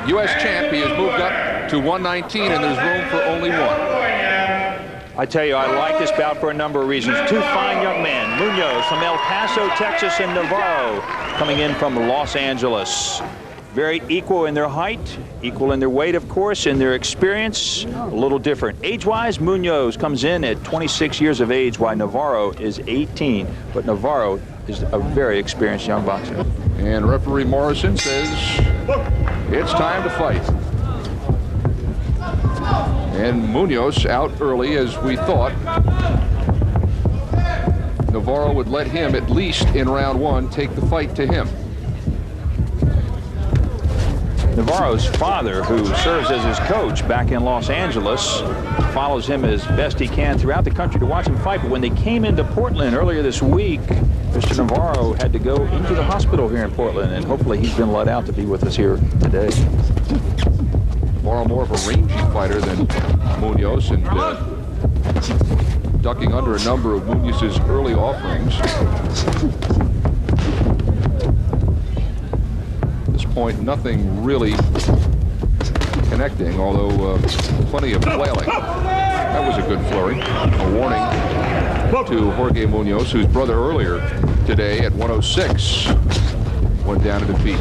U.S. champ. He has moved up to 119, and there's room for only one. I tell you, I like this bout for a number of reasons. Two fine young men, Munoz from El Paso, Texas, and Navarro coming in from Los Angeles. Very equal in their height, equal in their weight, of course, in their experience, a little different. Age-wise, Munoz comes in at 26 years of age, while Navarro is 18. But Navarro is a very experienced young boxer. And referee Morrison says it's time to fight. And Munoz out early, as we thought. Navarro would let him, at least in round one, take the fight to him. Navarro's father, who serves as his coach back in Los Angeles, follows him as best he can throughout the country to watch him fight. But when they came into Portland earlier this week, Mr. Navarro had to go into the hospital here in Portland, and hopefully he's been let out to be with us here today. Navarro more of a rangy fighter than Munoz, and ducking under a number of Munoz's early offerings. At this point, nothing really connecting, although plenty of flailing. That was a good flurry. A warning to Jorge Munoz, whose brother earlier today at 106 went down to defeat.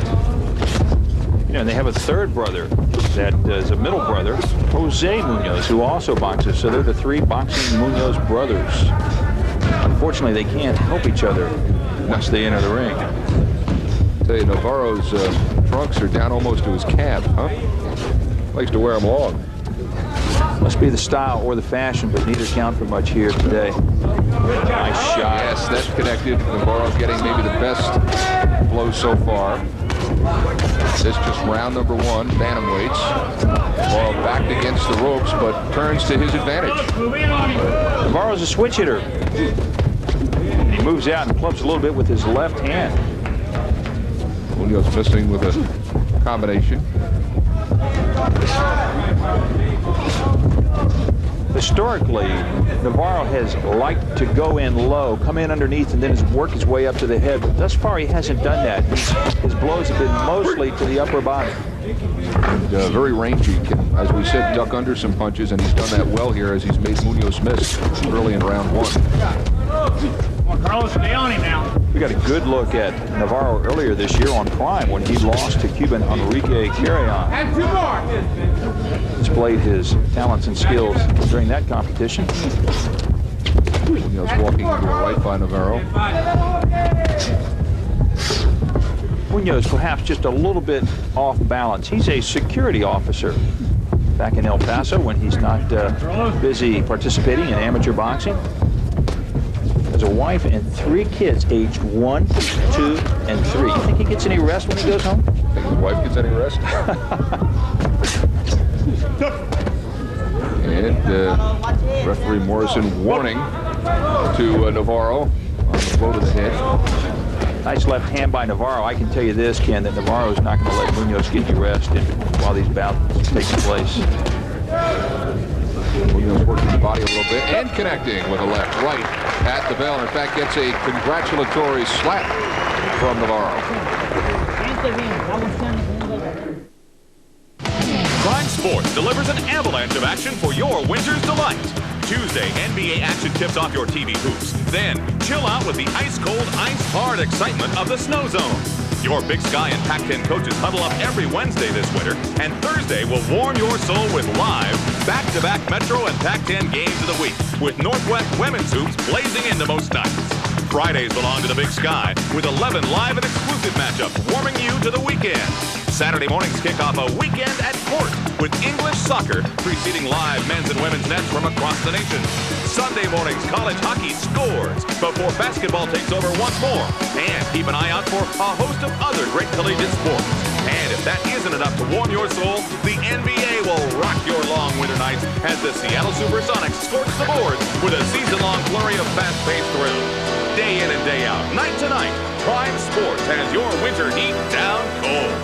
You know, and they have a third brother that is a middle brother, Jose Munoz, who also boxes. So they're the three boxing Munoz brothers. Unfortunately, they can't help each other once they enter the ring. I tell you, Navarro's trunks are down almost to his calf, huh? Likes to wear them long. Must be the style or the fashion, but neither count for much here today. Nice shot. Yes, that's connected. Navarro getting maybe the best blow so far. This just round number one, bantamweights. Navarro backed against the ropes, but turns to his advantage. Navarro's a switch hitter. He moves out and clubs a little bit with his left hand. Munoz missing with a combination. Historically, Navarro has liked to go in low, come in underneath, and then work his way up to the head. But thus far, he hasn't done that. His blows have been mostly to the upper body. And, very rangy. Can, as we said, duck under some punches, and he's done that well here as he's made Munoz miss early in round one. Come on, Carlos, stay on him now. We got a good look at Navarro earlier this year on Prime when he lost to Cuban Enrique Carrion. And two more. Displayed his talents and skills during that competition. Munoz walking into a right by Navarro. Munoz perhaps just a little bit off balance. He's a security officer back in El Paso when he's not busy participating in amateur boxing. Has a wife and 3 kids aged 1, 2, and 3. You think he gets any rest when he goes home? Think his wife gets any rest? And referee Morrison warning to Navarro on the blow to the head. Nice left hand by Navarro. I can tell you this, Ken, that Navarro's not going to let Munoz get any rest while these bouts taking place. Munoz working the body a little bit and connecting with a left right at the bell. In fact, gets a congratulatory slap from Navarro. Prime Sports delivers an avalanche of action for your winter's delight. Tuesday, NBA action tips off your TV hoops. Then, chill out with the ice-cold, ice-hard excitement of the Snow Zone. Your Big Sky and Pac-10 coaches huddle up every Wednesday this winter, and Thursday will warm your soul with live, back-to-back Metro and Pac-10 games of the week, with Northwest women's hoops blazing into most nights. Fridays belong to the Big Sky, with 11 live and exclusive matchups warming you to the weekend. Saturday mornings kick off a weekend at court with English soccer preceding live men's and women's nets from across the nation. Sunday mornings, college hockey scores before basketball takes over once more. And keep an eye out for a host of other great collegiate sports. And if that isn't enough to warm your soul, the NBA will rock your long winter nights as the Seattle Supersonics scorch the boards with a season-long flurry of fast-paced thrills. Day in and day out, night to night, Prime Sports has your winter heat down cold.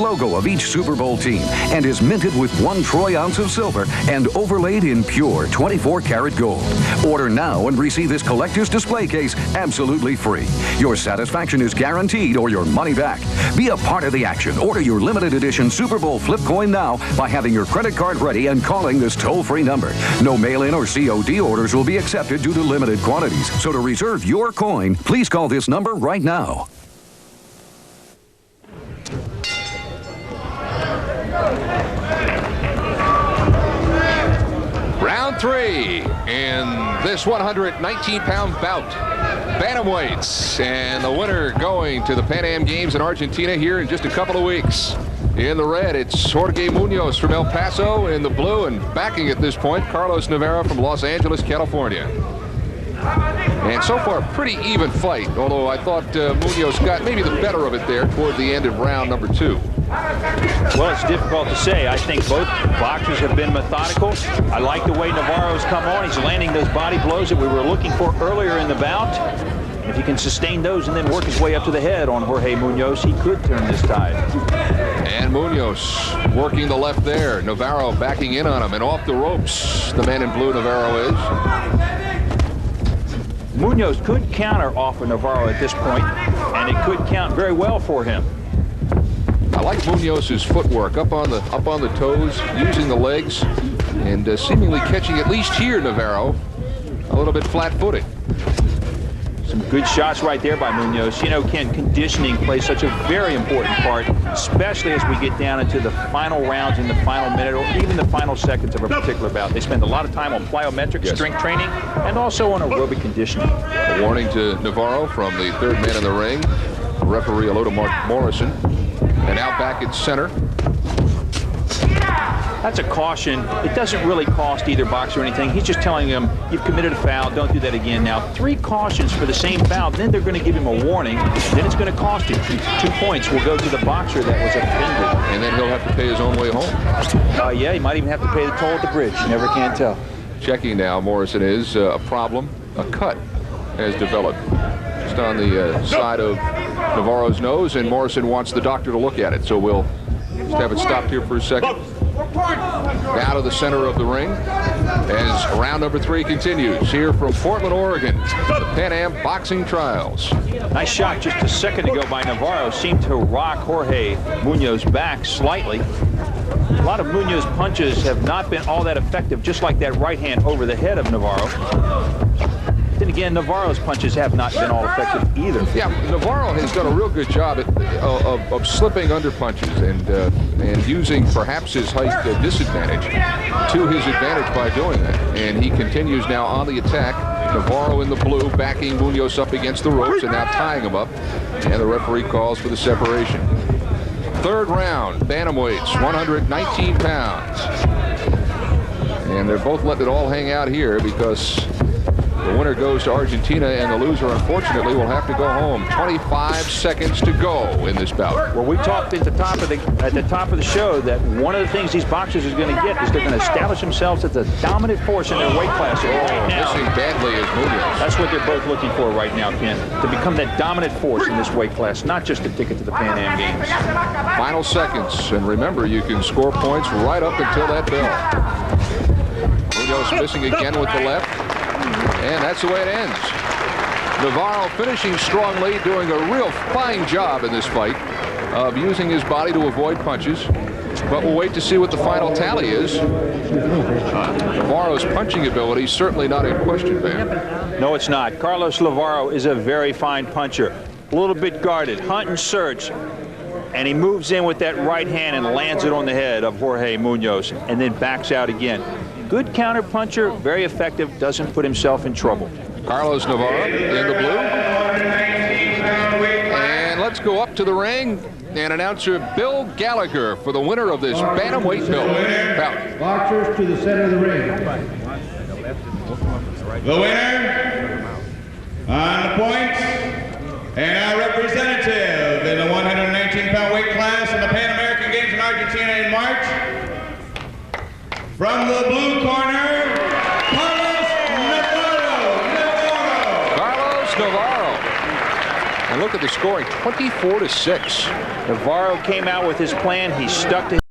logo of each Super Bowl team and is minted with 1 troy ounce of silver and overlaid in pure 24-karat gold. Order now and receive this collector's display case absolutely free. Your satisfaction is guaranteed or your money back. Be a part of the action. Order your limited edition Super Bowl flip coin now by having your credit card ready and calling this toll-free number. No mail-in or COD orders will be accepted due to limited quantities. So to reserve your coin, please call this number right now. Round 3 in this 119-pound bout. Bantamweights, and the winner going to the Pan Am Games in Argentina here in just a couple of weeks. In the red, it's Jorge Munoz from El Paso. In the blue, and backing at this point, Carlos Navarro from Los Angeles, California. And so far, pretty even fight, although I thought Munoz got maybe the better of it there toward the end of round number 2. Well, it's difficult to say. I think both boxers have been methodical. I like the way Navarro's come on. He's landing those body blows that we were looking for earlier in the bout. If he can sustain those and then work his way up to the head on Jorge Munoz, he could turn this tide. And Munoz working the left there. Navarro backing in on him and off the ropes. The man in blue, Navarro is. Munoz could counter off of Navarro at this point, and it could count very well for him. I like Munoz's footwork up on the toes, using the legs, and seemingly catching at least here Navarro a little bit flat-footed. Some good shots right there by Munoz. You know, Ken, conditioning plays such a very important part, especially as we get down into the final rounds in the final minute or even the final seconds of a particular bout. They spend a lot of time on plyometric strength training and also on aerobic conditioning. A warning to Navarro from the third man in the ring. Referee hello to Mark Morrison. And out back at center. That's a caution. It doesn't really cost either boxer or anything. He's just telling him, you've committed a foul, don't do that again. Now, 3 cautions for the same foul, then they're going to give him a warning, then it's going to cost him. 2 points will go to the boxer that was offended. And then he'll have to pay his own way home. Yeah, he might even have to pay the toll at the bridge. You never can tell. Checking now, Morrison is a problem. A cut has developed just on the side of Navarro's nose, and Morrison wants the doctor to look at it. So we'll just have it stopped here for a second. Now to the center of the ring as round number 3 continues here from Portland, Oregon, the Pan Am Boxing Trials. Nice shot just a second ago by Navarro. Seemed to rock Jorge Munoz back slightly. A lot of Munoz punches have not been all that effective, just like that right hand over the head of Navarro. Then again, Navarro's punches have not been all effective either. Yeah, Navarro has done a real good job of slipping under punches and using perhaps his height disadvantage to his advantage by doing that. And he continues now on the attack. Navarro in the blue backing Munoz up against the ropes and now tying him up. And the referee calls for the separation. Third round, bantamweights, 119 pounds. And they're both letting it all hang out here because the winner goes to Argentina, and the loser, unfortunately, will have to go home. 25 seconds to go in this bout. Well, we talked at the top of the show that one of the things these boxers are going to get is they're going to establish themselves as a dominant force in their weight class. Right now, missing badly is Munoz. That's what they're both looking for right now, Ken, to become that dominant force in this weight class, not just a ticket to the Pan Am Games. Final seconds, and remember, you can score points right up until that bell. Munoz missing again with the left. And that's the way it ends. Navarro finishing strongly, doing a real fine job in this fight of using his body to avoid punches. But we'll wait to see what the final tally is. Navarro's punching ability certainly not in question, man. No, it's not. Carlos Navarro is a very fine puncher. A little bit guarded, hunt and search. And he moves in with that right hand and lands it on the head of Jorge Munoz and then backs out again. Good counter puncher, very effective, doesn't put himself in trouble. Carlos Navarro in the blue. And let's go up to the ring and announcer Bill Gallagher for the winner of this bantamweight bout. Boxers to the center of the ring. The winner on the points and our representative in the 119-pound weight class in the Pan American Games in Argentina in March. From the blue corner, Carlos Navarro. Carlos Navarro. And look at the scoring, 24-6. Navarro came out with his plan. He stuck to